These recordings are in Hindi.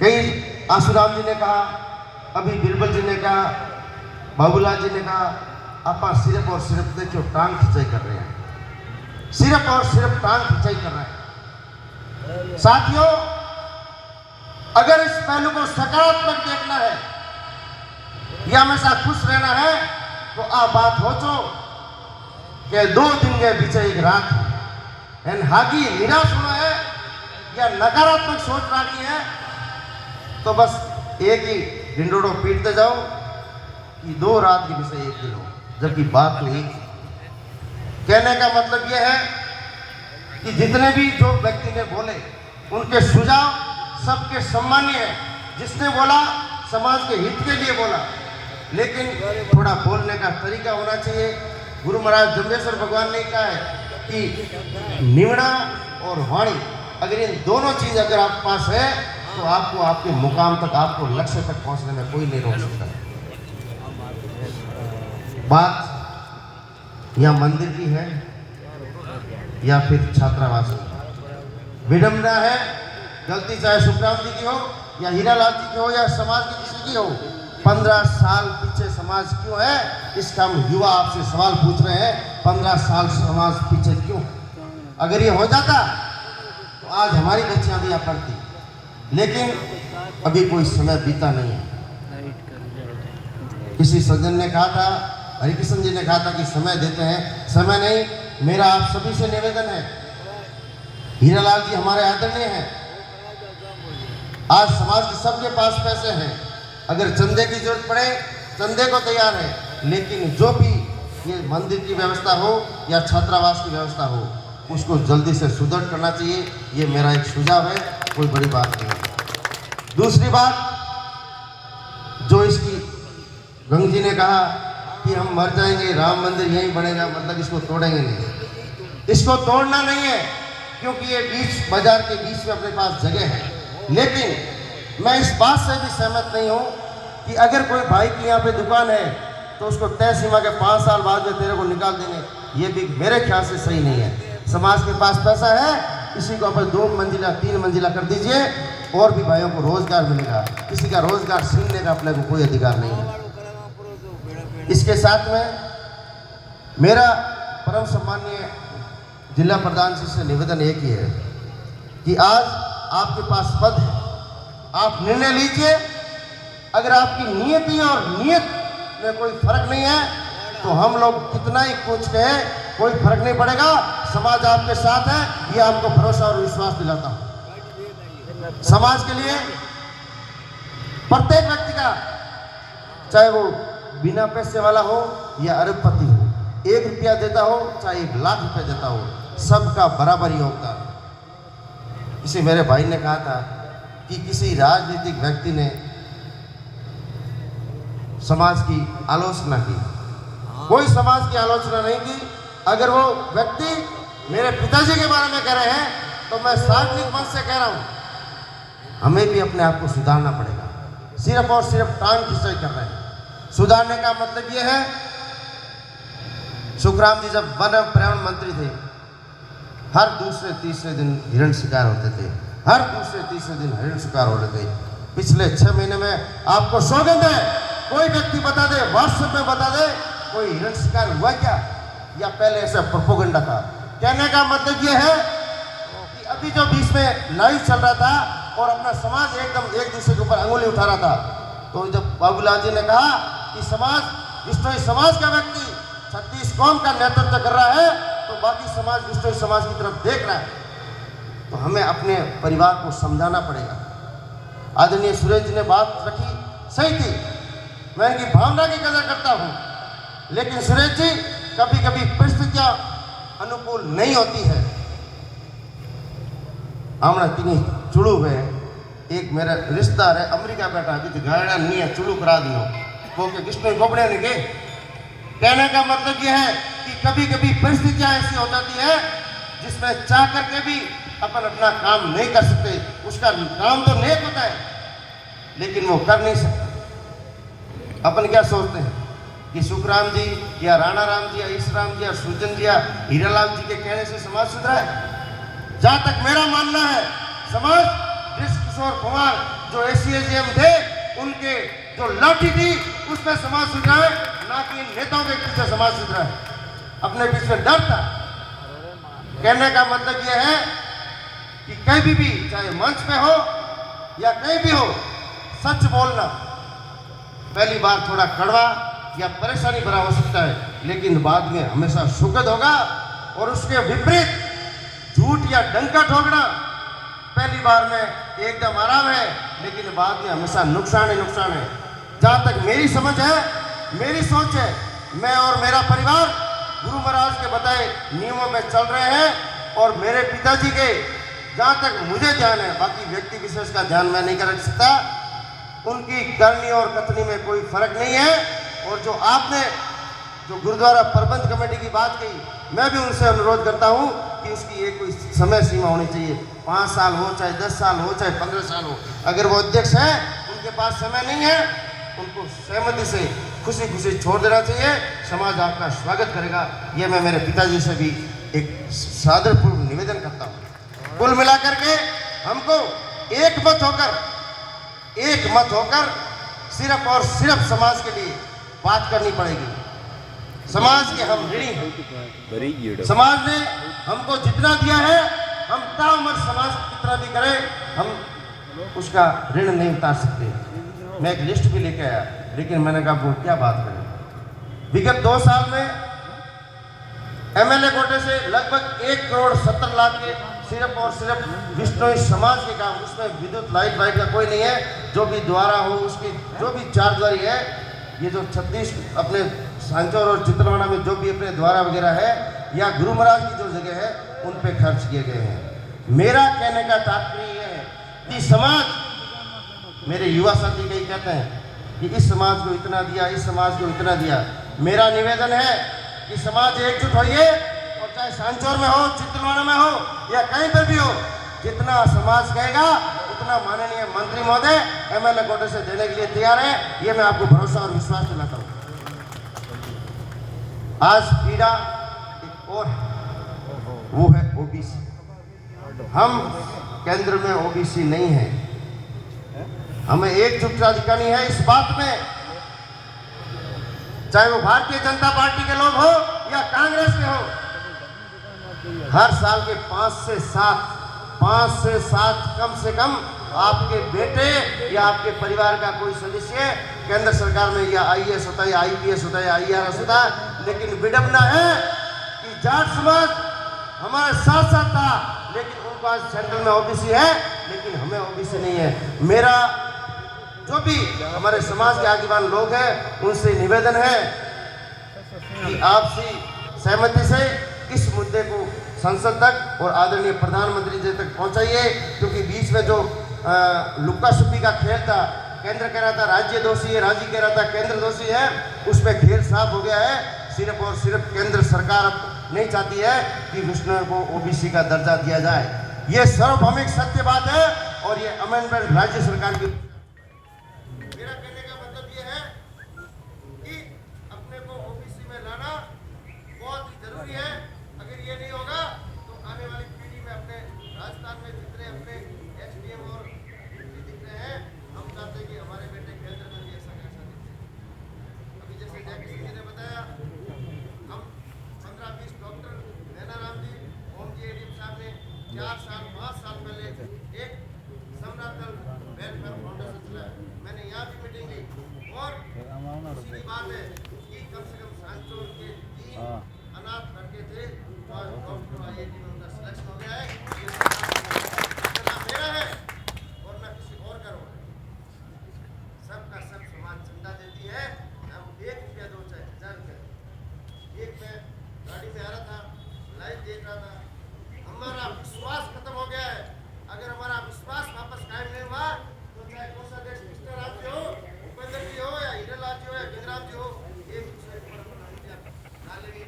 कई आसूराम जी ने कहा, अभी बिरबल जी ने कहा, बाबूलाल जी ने कहा, आप सिर्फ और सिर्फ देखियो टांग खिंचाई कर रहे हैं, सिर्फ और सिर्फ टांग खिंचाई कर रहे हैं। साथियों, अगर इस पहलू को सकारात्मक देखना है या हमेशा खुश रहना है तो आ बात हो चो कि 2 दिन के बीच एक रात एन हागी निराश होना है या नकारात्मक सोच रखनी है तो बस एक ही ढिंडोड़ो पीटते जाओ कि 2 रात के विषय 1 दिन हो, जबकि बात तो एक। कहने का मतलब यह है कि जितने भी जो व्यक्ति ने बोले उनके सुझाव सबके सम्मानीय है। जिसने बोला समाज के हित के लिए बोला, लेकिन थोड़ा बोलने का तरीका होना चाहिए। गुरु महाराज जम्बेश्वर भगवान ने कहा है कि निवड़ा और वाणी, अगर इन दोनों चीज अगर आपके पास है तो आपको आपके मुकाम तक, आपको लक्ष्य तक पहुंचने में कोई नहीं रोक सकता। बात या मंदिर की है या फिर छात्रावास की। विडंबना है, गलती चाहे सुखराम जी की हो या हीरालाल जी की हो या समाज की किसी की हो, 15 साल पीछे समाज क्यों है, इसका हम युवा आपसे सवाल पूछ रहे हैं। 15 साल समाज पीछे क्यों? अगर ये हो जाता तो आज हमारी बच्चियां भी यहाँ पढ़ती, लेकिन अभी कोई समय बीता नहीं है। किसी सज्जन ने कहा था, हरिकृष्ण जी ने कहा था कि समय देते हैं, समय नहीं। मेरा आप सभी से निवेदन है, हीरालाल जी हमारे आदरणीय हैं, आज समाज के सबके पास पैसे हैं, अगर चंदे की जरूरत पड़े चंदे को तैयार है, लेकिन जो भी ये मंदिर की व्यवस्था हो या छात्रावास की व्यवस्था हो उसको जल्दी से सुदृढ़ करना चाहिए। ये मेरा एक सुझाव है, कोई बड़ी बात नहीं है। दूसरी बात, जो इसकी गंग जी ने कहा कि हम मर जाएंगे, राम मंदिर यहीं बनेगा, मतलब इसको तोड़ेंगे नहीं। इसको तोड़ना नहीं है, क्योंकि ये बीच बाजार के बीच में अपने पास जगह है। लेकिन मैं इस बात से भी सहमत नहीं हूँ कि अगर कोई भाई की यहाँ पे दुकान है तो उसको तय सीमा के 5 साल बाद में तेरे को निकाल देंगे, ये भी मेरे ख्याल से सही नहीं है। समाज के पास पैसा है, किसी को अपन 2 मंजिला 3 मंजिला कर दीजिए, और भी भाइयों को रोजगार मिलेगा। किसी का रोजगार छीनने का अपने को कोई अधिकार नहीं है। इसके साथ में मेरा परम सम्मानीय जिला प्रधान जी से निवेदन एक ही है कि आज आपके पास पद है, आप निर्णय लीजिए। अगर आपकी नीयती और नीयत में कोई फर्क नहीं है तो हम लोग कितना ही कुछ कहें, कोई फर्क नहीं पड़ेगा। समाज आपके साथ है, ये आपको भरोसा और विश्वास दिलाता हूं। समाज के लिए प्रत्येक व्यक्ति का, चाहे वो बिना पैसे वाला हो या अरबपति हो, 1 रुपया देता हो चाहे 1 लाख रुपया देता हो, सबका बराबर योगदान। इसे मेरे भाई ने कहा था कि किसी राजनीतिक व्यक्ति ने समाज की आलोचना की, कोई समाज की आलोचना नहीं की। अगर वो व्यक्ति मेरे पिताजी के बारे में कह रहे हैं तो मैं सार्वजनिक मंच से कह रहा हूं, हमें भी अपने आप को सुधारना पड़ेगा। सिर्फ और सिर्फ टांग खिंचाई कर रहे हैं। सुधारने का मतलब ये है, सुखराम जी जब वन एवं पर्यावरण मंत्री थे, हर दूसरे तीसरे दिन हिरण शिकार होते थे, हर दूसरे तीसरे दिन हिरण शिकार हो रहे थे। पिछले 6 महीने में आपको सौगंध है, कोई व्यक्ति बता दे, व्हाट्सएप में बता दे, कोई हिरण शिकार हुआ क्या, या पहले ऐसा प्रोपोगंडा था। कहने का मतलब ये है कि अभी जो बीच में लाइव चल रहा था और अपना समाज एकदम एक दूसरे के ऊपर अंगुली उठा रहा था, तो जब बाबूलाल जी ने कहा कि समाज, विश्नोई समाज का व्यक्ति 36 कौम का नेतृत्व कर रहा है तो बाकी समाज विश्नोई समाज की तरफ देख रहा है, तो हमें अपने परिवार को समझाना पड़ेगा। आदरणीय सुरेश जी ने बात रखी, सही थी, मैं इनकी भावना की कदर करता हूं, लेकिन सुरेश जी कभी कभी परिस्थितियां अनुकूल नहीं होती है। हमने तीन चुड़ू में एक मेरा रिश्तेदार है, अमेरिका बैठा है, गाड़ा नहीं है, चुड़ू करा दियो वो के किसने गोबड़े ने के। कहने का मतलब यह है कि कभी कभी परिस्थितियां ऐसी हो जाती है जिसमें चाह करके भी अपन अपना काम नहीं कर सकते। उसका काम तो नेक होता है लेकिन वो कर नहीं सकता। अपन क्या सोचते हैं कि सुखराम जी या राणा राम जी या ईश्वराम जी या सुजन जी या हीरालाल जी के कहने से समाज सुधरा है? जहां तक मेरा मानना है, समाज किशोर कुमार जो ACAGM थे, उनके जो लाठी थी उसमें समाज सुधरा है, ना कि इन नेताओं के पीछे समाज सुधरा है। अपने पीछे डर था। कहने का मतलब यह है कि कहीं भी चाहे मंच पे हो या कहीं भी हो, सच बोलना पहली बार थोड़ा कड़वा या परेशानी भरा हो सकता है, लेकिन बाद में हमेशा सुखद होगा। और उसके विपरीत झूठ या डंका ठोकना पहली बार में एकदम आराम है, लेकिन बाद में हमेशा नुकसान ही नुकसान है। जहाँ तक मेरी समझ है, मेरी सोच है, मैं और मेरा परिवार गुरु महाराज के बताए नियमों में चल रहे हैं। और मेरे पिताजी के जहाँ तक मुझे ध्यान है, बाकी व्यक्ति विशेष का ध्यान मैं नहीं कर सकता, उनकी करनी और कथनी में कोई फर्क नहीं है। और जो आपने जो गुरुद्वारा प्रबंध कमेटी की बात कही, मैं भी उनसे अनुरोध करता हूं कि उसकी एक कोई समय सीमा होनी चाहिए। 5 साल हो, चाहे 10 साल हो, चाहे 15 साल हो। अगर वो अध्यक्ष हैं, उनके पास समय नहीं है, उनको सहमति से खुशी खुशी छोड़ देना चाहिए। समाज आपका स्वागत करेगा। ये मैं मेरे पिताजी से भी एक सादरपूर्व निवेदन करता हूँ। कुल मिलाकर के हमको एक मत होकर सिर्फ और सिर्फ समाज के लिए बात करनी पड़ेगी। समाज के हम ऋणी हैं। समाज ने हमको जितना दिया है, हम ताउम्र समाज कितना भी करें, हम उसका ऋण नहीं उतार सकते। मैं एक लिस्ट भी लेके आया, लेकिन मैंने कहा वो क्या बात करें। विगत 2 साल में MLA कोटे से लगभग 1 करोड़ 70 लाख के सिर्फ और सिर्फ विष्णोई समाज के काम, उसमें विद्युत लाइट वाइट का कोई नहीं है। जो भी द्वारा हो, उसकी जो भी चार्जदारी है, ये जो 36 अपने सांचौर और चित्रवाड़ा में जो भी अपने द्वारा वगैरह है, या गुरु महाराज की जो जगह है, उन पे खर्च किए गए हैं। मेरा कहने का तात्पर्य यह है कि समाज, मेरे युवा साथी कई कहते हैं कि इस समाज को इतना दिया, इस समाज को इतना दिया। मेरा निवेदन है कि समाज एकजुट होइए, और चाहे सांचौर में हो, चित्रवाड़ा में हो या कहीं पर भी हो, जितना समाज कहेगा उतना माननीय मंत्री महोदय MLA कोटे से देने के लिए तैयार है। ये मैं आपको भरोसा और विश्वास दिलाता हूँ। आज पीड़ा एक और है, वो है OBC। हम केंद्र में OBC नहीं है। हमें एकजुटता दिखानी है इस बात में, चाहे वो भारतीय जनता पार्टी के लोग हो या कांग्रेस के हो। हर साल के 5 से 7 कम से कम आपके बेटे या आपके परिवार का कोई सदस्य केंद्र सरकार में या IAS होता है, या IPS होता है, या IRS होता है। लेकिन विडंबना है कि जाट समाज हमारे साथ साथ था, लेकिन उनको आज सेंट्रल में OBC है, लेकिन हमें OBC नहीं है। मेरा जो भी हमारे समाज के आगेवान लोग हैं, उनसे निवेदन है कि आपसी सहमति से इस मुद्दे को संसद तक और आदरणीय प्रधानमंत्री जी तक पहुंचाइए। क्योंकि बीच में जो लुक्का छुपी का खेल था, केंद्र कह रहा था राज्य दोषी है, राज्य कह रहा था केंद्र दोषी है, उसमें खेल साफ हो गया है। सिर्फ और सिर्फ केंद्र सरकार अब नहीं चाहती है कि विष्णु को OBC का दर्जा दिया जाए। ये सार्वभौमिक सत्य बात है, और ये अमेंडमेंट राज्य सरकार की। मेरा कहने का मतलब ये है कि अपने को OBC में लाना बहुत ही जरूरी है। अगर ये नहीं होगा तो आने वाली पीढ़ी में अपने राजस्थान में जितने अपने SDM और मंत्री दिख रहे हैं, हम चाहते हैं कि हमारे बेटे केंद्र में भी ऐसा कैसा दिखे। अभी जैसे जय जी ने बताया, हम 15-20 डॉक्टर नैनाराम जी, ओम जी ADM साहब ने 4 साल 5 साल पहले एक समनाथल वेलफेयर फाउंडेशन चलाया। मैंने यहाँ भी मीटिंग ली, और उसी की बात है कि कम से कम सांचौर के 3 अनाथ लड़के थे, तो आज डॉक्टर IIT में उनका सिलेक्शन हो गया है। ये ना मेरा है और ना किसी और का रोल है। सबका सब समाज चंदा देती है। हम 1 रुपया दो, चाहे 1000 रुपया। एक मैं गाड़ी में आ रहा था, लाइव देख रहा था, हमारा विश्वास खत्म हो गया है। अगर हमारा विश्वास वापस कायम नहीं हुआ, तो चाहे कौन सा देश कृष्णराज जी हो, उपेंद्र जी हो, या हीरालाल जी हो, या गिरिराज जी हो, एक दूसरे डालेंगे।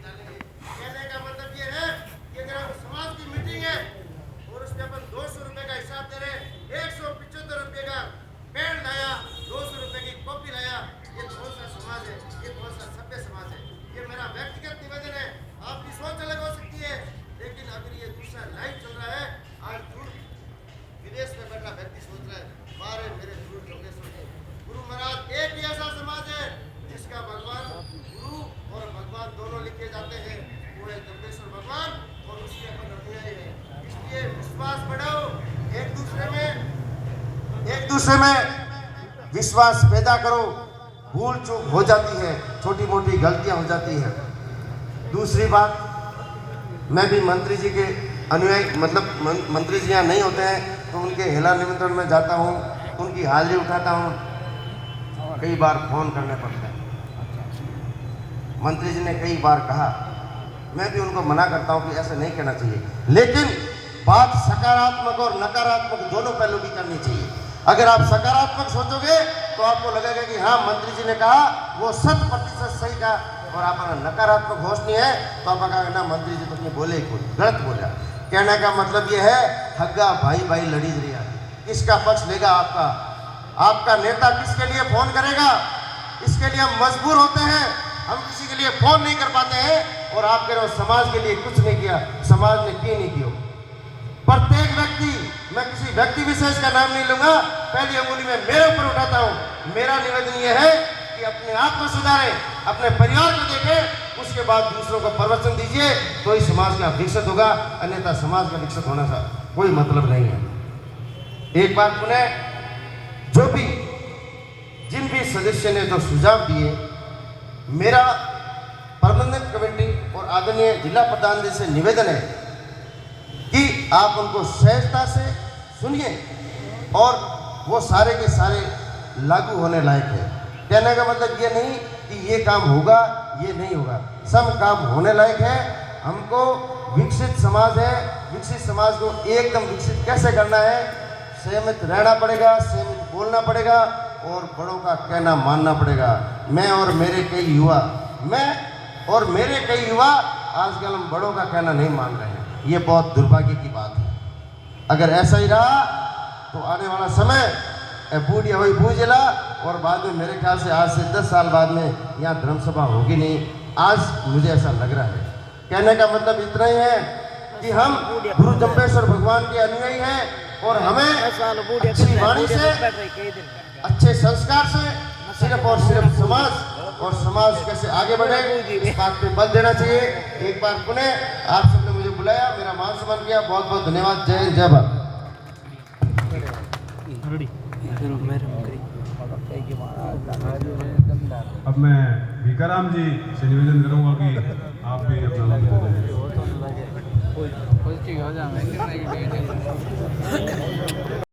कहने का मतलब ये है कि अगर हम समाज की मीटिंग है और उस पर एक दूसरे में विश्वास पैदा करो। भूल चूक हो जाती है, छोटी मोटी गलतियां हो जाती है। दूसरी बात, मैं भी मंत्री जी के अनुयायी, मतलब मंत्री जी यहाँ नहीं होते हैं तो उनके हेला निमंत्रण में जाता हूँ, उनकी हाजिरी उठाता हूँ। कई बार फोन करने पड़ते हैं। मंत्री जी ने कई बार कहा, मैं भी उनको मना करता हूँ कि ऐसा नहीं कहना चाहिए, लेकिन बात सकारात्मक और नकारात्मक दोनों पहलू की करनी चाहिए। अगर आप सकारात्मक सोचोगे तो आपको लगेगा कि हाँ मंत्री जी ने कहा वो 100% सही कहा, और आप अगर नकारात्मक होश नहीं है तो आप कहेंगे ना मंत्री जी तो नहीं बोले, ही गलत बोला। कहने का मतलब ये है, हग्गा भाई भाई लड़ी रही, किसका पक्ष लेगा आपका? आपका नेता किसके लिए फोन करेगा? इसके लिए हम मजबूर होते हैं, हम किसी के लिए फोन नहीं कर पाते हैं। और आप कह रहे हो समाज के लिए कुछ नहीं किया, समाज ने क्यों नहीं किया? प्रत्येक व्यक्ति, मैं किसी व्यक्ति विशेष का नाम नहीं लूंगा, पहली अंगुली में मेरे ऊपर उठाता हूं। मेरा निवेदन यह है कि अपने आप को सुधारें, अपने परिवार को देखें, उसके बाद दूसरों को प्रवचन दीजिए, तो ही समाज का विकसित होगा, अन्यथा समाज का विकसित होने का कोई मतलब नहीं है। एक बार पुनः, जो भी जिन भी सदस्य ने जो सुझाव दिए, मेरा प्रबंधन कमेटी और आदरणीय जिला प्रधान जी से निवेदन है कि आप उनको सहजता से सुनिए और वो सारे के सारे लागू होने लायक है। कहने का मतलब ये नहीं कि ये काम होगा, ये नहीं होगा, सब काम होने लायक है। हमको विकसित समाज है, विकसित समाज को एकदम विकसित कैसे करना है? सहमत रहना पड़ेगा, सहमत बोलना पड़ेगा और बड़ों का कहना मानना पड़ेगा। मैं और मेरे कई युवा आजकल हम बड़ों का कहना नहीं मान रहे हैं, ये बहुत दुर्भाग्य की बात है। अगर ऐसा ही रहा तो आने वाला समय बूढ़ी हुई बूझला, और बाद में मेरे ख्याल से आज से 10 साल बाद में यहाँ धर्मसभा होगी नहीं। आज मुझे ऐसा लग रहा है। कहने का मतलब इतना ही है कि हम गुरु जम्बेश्वर भगवान के अनुयायी हैं और हमें अच्छी वाणी से, अच्छे संस्कार से सिर्फ और सिर्फ समाज कैसे आगे बढ़े, इस बात पे बल देना चाहिए। एक बार पुनः आप सबने मुझे बुलाया, मेरा मान सम्मान किया, बहुत बहुत धन्यवाद। जय हिंद, जय भारत। अब मैं भीकाराम जी से निवेदन करूंगा कि आप भी अपना हो जाए।